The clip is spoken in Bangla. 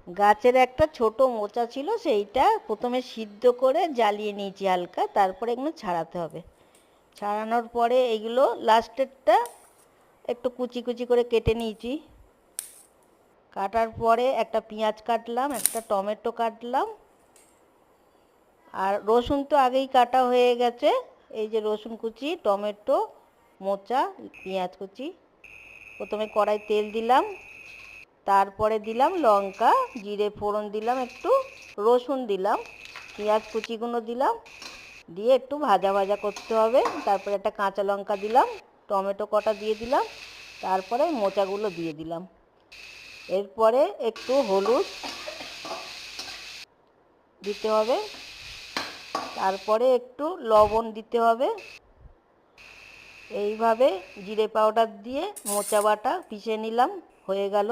গাছের একটা ছোট মোচা ছিল, সেইটা প্রথমে সিদ্ধ করে জ্বালিয়ে নিয়েছি হালকা, তারপরে এগুলো ছাড়াতে হবে। ছাড়ানোর পরে এগুলো লাস্টেরটা একটু কুচি কুচি করে কেটে নিয়েছি। কাটার পরে একটা পেঁয়াজ কাটলাম, একটা টমেটো কাটলাম, আর রসুন তো আগেই কাটা হয়ে গেছে। এই যে রসুন কুচি, টমেটো, মোচা, পেঁয়াজ কুচি। প্রথমে কড়াই তেল দিলাম, তারপরে দিলাম লঙ্কা, জিরে ফোড়ন দিলাম, একটু রসুন দিলাম, পেঁয়াজ কুচিগুলো দিলাম, দিয়ে একটু ভাজা ভাজা করতে হবে। তারপরে একটা কাঁচা লঙ্কা দিলাম, টমেটো কটা দিয়ে দিলাম, তারপরে মোচাগুলো দিয়ে দিলাম। এরপরে একটু হলুদ দিতে হবে, তারপরে একটু লবণ দিতে হবে। এইভাবে জিরে পাউডার দিয়ে মোচা বাটা পিষে নিলাম, হয়ে গেল।